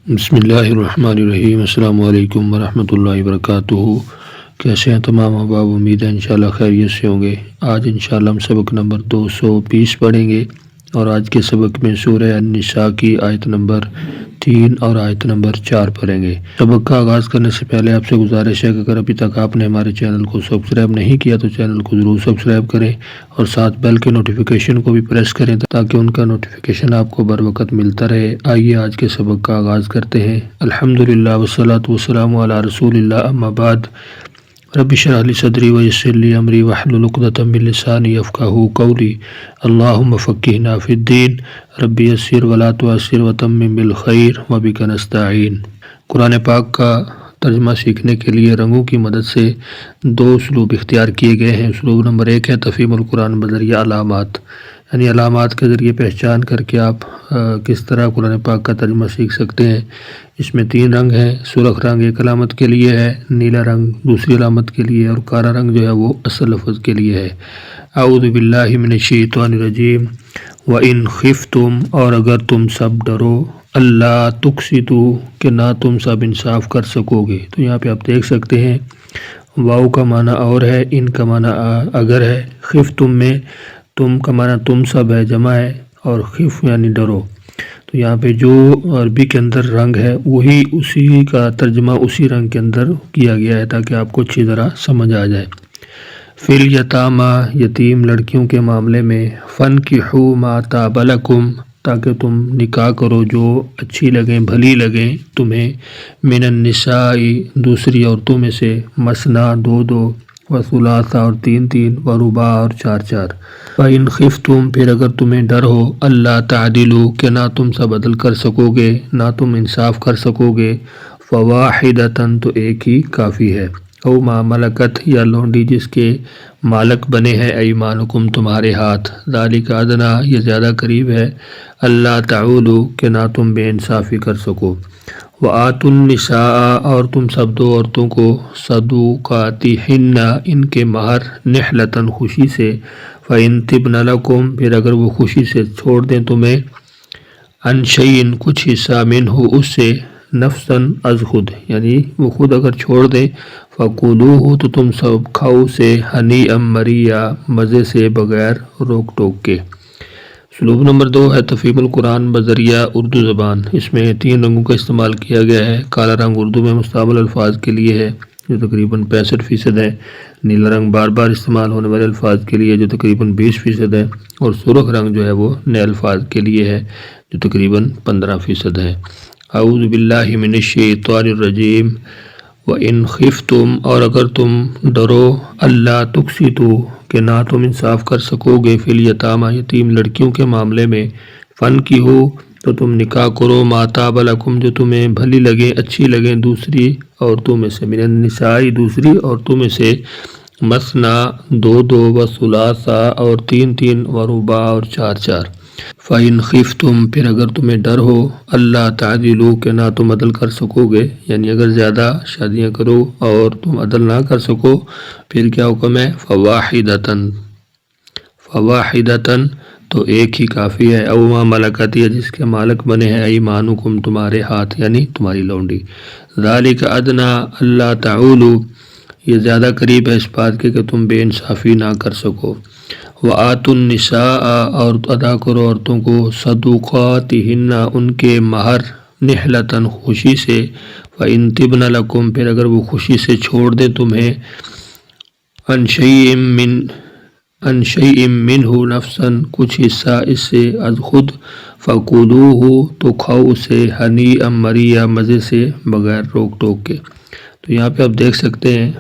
بسم اللہ الرحمن الرحیم۔ السلام علیکم ورحمۃ اللہ وبرکاتہ۔ کیسے ہیں تمام احباب؟ امید ہے انشاءاللہ خیریت سے ہوں گے۔ آج انشاءاللہ ہم سبق نمبر 220 پڑھیں گے، اور آج کے سبق میں سورہ النساء کی آیت نمبر 3 اور آیت نمبر 4 پڑھیں گے۔ سبق کا آغاز کرنے سے پہلے آپ سے گزارش ہے کہ اگر ابھی تک آپ نے ہمارے چینل کو سبسکرائب نہیں کیا تو چینل کو ضرور سبسکرائب کریں، اور ساتھ بیل کے نوٹیفیکیشن کو بھی پریس کریں تاکہ ان کا نوٹیفیکیشن آپ کو بر وقت ملتا رہے۔ آئیے آج کے سبق کا آغاز کرتے ہیں۔ الحمدللہ والصلاۃ والسلام علی رسول اللہ، اما بعد، رب اشرح لی صدری ویسر لی امری واحلل عقدۃ من لسانی یفقہوا قولی، اللہم فقہنا فی الدین، رب یسر ولا تعسر وتمم بالخیر وبک نستعین۔ قرآن پاک کا ترجمہ سیکھنے کے لیے رنگوں کی مدد سے 2 اسلوب اختیار کیے گئے ہیں۔ اسلوب نمبر 1 ہے تفہیم القرآن بذریعہ علامات، یعنی علامات کے ذریعے پہچان کر کے آپ کس طرح قرآن پاک کا ترجمہ سیکھ سکتے ہیں۔ اس میں 3 رنگ ہیں۔ سرخ رنگ ایک علامت کے لیے ہے، نیلا رنگ دوسری علامت کے لیے، اور کالا رنگ جو ہے وہ اصل لفظ کے لیے ہے۔ اعوذ باللہ من الشیطان الرجیم۔ وَإِنْ خِفْتُمْ، اور اگر تم سب ڈرو، اللہ تقسطوا، کہ نہ تم سب انصاف کر سکو گے۔ تو یہاں پہ آپ دیکھ سکتے ہیں واو کا معنی اور ہے، ان کا معنی اگر ہے۔ خفتم میں تم کا معنی تم سب ہے، جمع ہے، اور خف یعنی ڈرو۔ تو یہاں پہ جو عربی کے اندر رنگ ہے وہی اسی کا ترجمہ اسی رنگ کے اندر کیا گیا ہے تاکہ آپ کو اچھی طرح سمجھ آ جائے۔ فی الیتامی، یتیم لڑکیوں کے معاملے میں، فانکحوا ما طاب لکم، تاکہ تم نکاح کرو جو اچھی لگیں بھلی لگیں تمہیں، من النساء، دوسری عورتوں میں سے، مثنی 2 وثلاث اور 3 ورباع اور 4۔ فَإِنْ خِفْتُمْ، پھر اگر تمہیں ڈر ہو، اللہ تعدلوا، کہ نہ تم سب عدل کر سکو گے، نہ تم انصاف کر سکو گے، فواحدۃ، تو ایک ہی کافی ہے، او ما ملکت، یا لونڈی جس کے مالک بنے ہیں، ایمانکم، تمہارے ہاتھ، ذالک ادنیٰ، یہ زیادہ قریب ہے، اللہ تعولوا، کہ نہ تم بے انصافی کر سکو۔ وآتوا النساء، اور تم سب دو عورتوں کو، صدوقاتہن، ان کے مہر، نحلۃ، خوشی سے، فإن طبن لکم، پھر اگر وہ خوشی سے چھوڑ دیں تمہیں، عن شیء، کچھ حصہ، منہ، اس سے، نفساً، از خود، یعنی وہ خود اگر چھوڑ دیں، فکلوہ، تو تم سب کھاؤ اسے، ہنیئا مریئا، مزے سے، بغیر روک ٹوک کے۔ اسلوب نمبر 2 ہے تفہیم القرآن بذریعہ اردو زبان۔ اس میں 3 رنگوں کا استعمال کیا گیا ہے۔ کالا رنگ اردو میں مستعمل الفاظ کے لیے ہے جو تقریباً 65% ہے، نیلا رنگ بار بار استعمال ہونے والے الفاظ کے لیے جو تقریباً 20% ہے، اور سرخ رنگ جو ہے وہ نئے الفاظ کے لیے ہے جو تقریباً 15% ہے۔ اعوذ باللہ من الشیطان الرجیم۔ وَإِنْ خِفْتُمْ، اور اگر تم ڈرو، اللہ تقسطوا، کہ نہ تم انصاف کر سکو گے، فی الیتامی، یتیم لڑکیوں کے معاملے میں، فانکحوا، تو تم نکاح کرو، ما طاب لکم، جو تمہیں بھلی لگیں اچھی لگیں دوسری عورتوں میں سے، من النساء، دوسری عورتوں میں سے، مثنی 2 وثلاث اور 3 ورباع اور 4۔ فَإِنْ خِفْتُمْ، پھر اگر تمہیں ڈر ہو، اللہ تعدلوا، کہ نہ تم عدل کر سکو گے، یعنی اگر زیادہ شادیاں کرو اور تم عدل نہ کر سکو، پھر کیا حکم ہے، فواحدۃ، تو ایک ہی کافی ہے، او ما ملکت، یا جس کے مالک بنے ہیں، ایمانکم، تمہارے ہاتھ، یعنی تمہاری لونڈی، ذالک ادنیٰ اللہ تعولوا، یہ زیادہ قریب ہے اس بات کے کہ تم بے انصافی نہ کر سکو۔ وآتوا النساء، اور ادا کرو عورتوں کو، صدوقاتہن، ان کے مہر، نحلۃ، خوشی سے، فإن طبن لکم، پھر اگر وہ خوشی سے چھوڑ دیں تمہیں، عن شیء منہ، نفساً، کچھ حصہ اس سے، از خود، فکلوہ، تو کھاؤ اسے، ہنیئا مریئا، مزے سے، بغیر روک ٹوک کے۔ تو یہاں پہ آپ دیکھ سکتے ہیں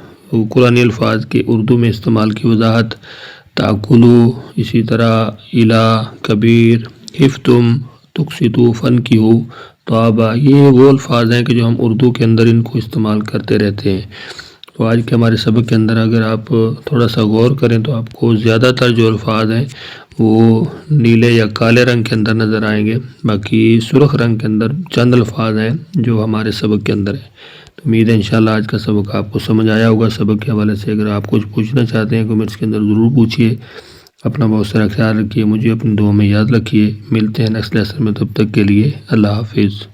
قرآنی الفاظ کے اردو میں استعمال کی وضاحت، تاکلوا، اسی طرح الی، کبیر، خفتم، تقسطوا، فانکحوا، طابا، یہ وہ الفاظ ہیں کہ جو ہم اردو کے اندر ان کو استعمال کرتے رہتے ہیں۔ تو آج کے ہمارے سبق کے اندر اگر آپ تھوڑا سا غور کریں تو آپ کو زیادہ تر جو الفاظ ہیں وہ نیلے یا کالے رنگ کے اندر نظر آئیں گے، باقی سرخ رنگ کے اندر چند الفاظ ہیں جو ہمارے سبق کے اندر ہیں۔ تو امید ہے انشاءاللہ آج کا سبق آپ کو سمجھ آیا ہوگا۔ سبق کے حوالے سے اگر آپ کچھ پوچھنا چاہتے ہیں کمنٹس کے اندر ضرور پوچھیے۔ اپنا بہت سارا خیال رکھیے، مجھے اپنی دعا میں یاد رکھیے۔ ملتے ہیں نیکسٹ لیسن میں، تب تک کے لیے اللہ حافظ۔